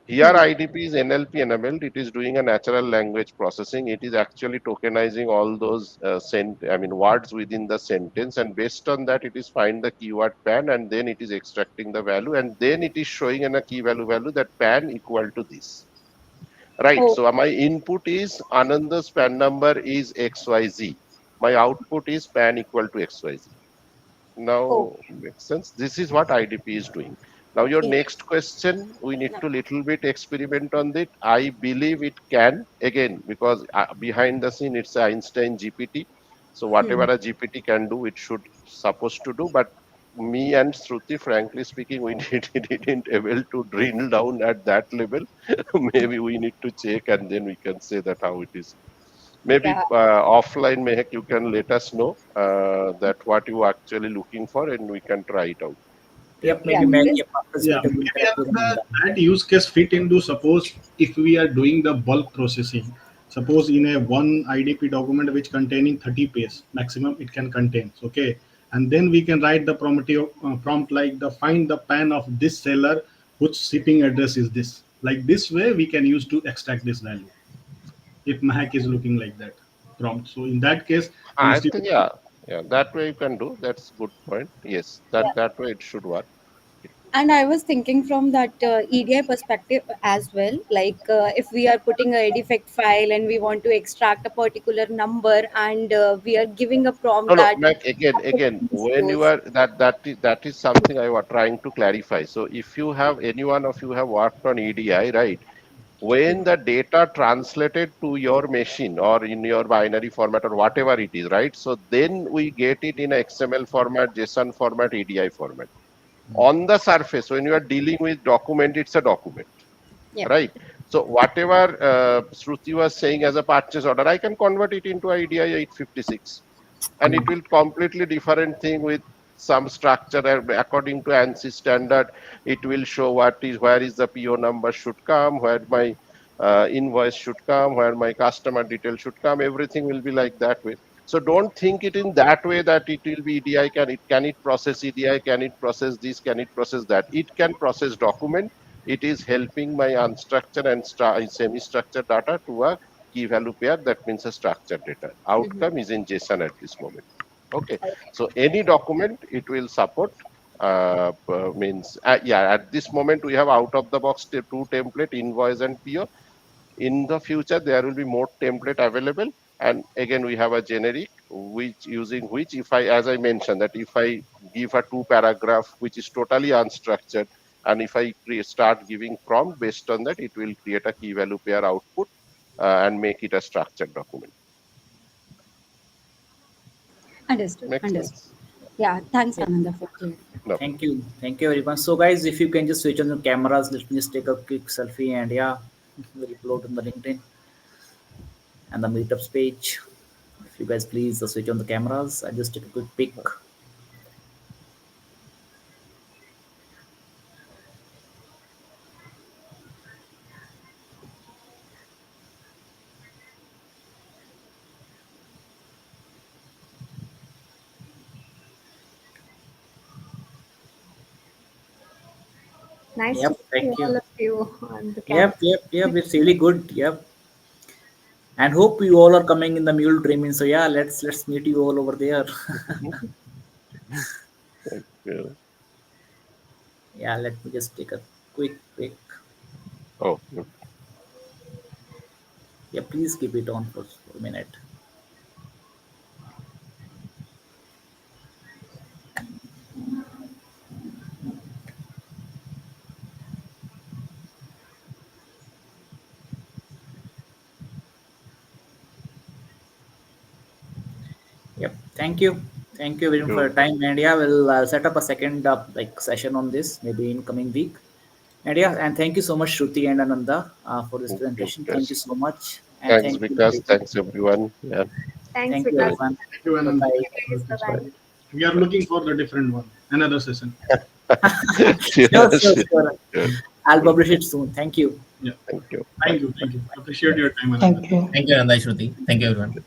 Here IDP is NLP enabled. It is doing a natural language processing. It is actually tokenizing all those words within the sentence, and based on that, it is find the keyword pan, and then it is extracting the value, and then it is showing in a key value that pan equal to this. Right. Oh, So my input is Ananda's pan number is XYZ. My output is pan equal to XYZ. oh, Now makes sense. This is what IDP is doing. Now your okay. next question, we need to little bit experiment on it. I believe it can again because behind the scene it's Einstein GPT. So whatever Hmm. a GPT can do, it should supposed to do. But me and Shruti, frankly speaking, we didn't able to drill down at that level. Maybe we need to check and then we can say that how it is. Maybe Yeah, offline, Mehak, you can let us know that what you are actually looking for, and we can try it out. Yeah, Yep, yeah, maybe Meg, because yep, after this yeah, meetup, we'll maybe connect with another Ananda. that use case fit into, suppose if we are doing the bulk processing, suppose in a one IDP document which containing 30 pages maximum it can contain, okay, and then we can write the prompt like the find the pan of this seller whose shipping address is this. Like this way we can use to extract this value if Mahak is looking like that prompt. So in that case, I instead think, of, yeah, that way you can do. That's good point. Yes, yeah. that way it should work. And I was thinking from that EDI perspective as well. Like if we are putting a defect file and we want to extract a particular number, and we are giving a No, prompt no, that Mac, again, these when you rows. are that is something I was trying to clarify. So if you have any one of you have worked on EDI, right? When the data translated to your machine or in your binary format or whatever it is, right? So then we get it in a XML format, JSON format, EDI format. On the surface, when you are dealing with document, it's a document, Yeah. right? So whatever Shruti was saying as a purchase order, I can convert it into IDI 856, and it will completely different thing with some structure according to ANSI standard. It will show what is where is the PO number should come, where my invoice should come, where my customer detail should come. Everything will be like that way. So don't think it in that way that it will be EDI. Can it process EDI? Can it process this? Can it process that? It can process document. It is helping my unstructured and semi-structured data to a key value pair. That means a structured data. Mhm. Outcome is in JSON at this moment. Okay. Okay. So any document it will support. Means yeah. At this moment we have out of the box two template, invoice and PO. In the future there will be more template available, and again we have a generic which using which, if I, as I mentioned, that if I give a two paragraph which is totally unstructured, and if I start giving prompt based on that, it will create a key value pair output and make it a structured document. Understood. Makes Understood. sense? Yeah. Thanks, Yep, Ananda, for clearing. No. thank you everyone. So guys, if you can just switch on the cameras, let me just take a quick selfie, and yeah, we'll upload on the LinkedIn and the meetups page. If you guys please switch on the cameras, I just take a quick pic. Nice to Yep, see thank you. all of you on the camera. Yep, it's really good. Yep. And hope you all are coming in the mule dreaming. So yeah, let's meet you all over there. Yeah. Yeah, let me just take a quick pic. Oh, Yeah, please keep it on for a minute. Yep, thank you everyone for sure. your time. And yeah, we'll set up a second like session on this maybe in coming week. And yeah, and thank you so much Shruti and Ananda for this presentation. Thank you Yes. so much, and Thanks, thank you Vikas. everyone. Thanks, everyone. Yeah. Thanks, Thank you Vikas. everyone. thank you, Bye Anand. bye. Guys, bye bye. Bye. We are Bye. looking for the different one, another session. Sure, Sure, sure, sure, sure. sure. I'll Good. publish it soon. Thank you. Yeah. Thank you. Bye. Thank you. Thank you. Bye. Appreciate your time, Ananda. Thank you. Thank you, Nandai Shruti. Thank you, everyone.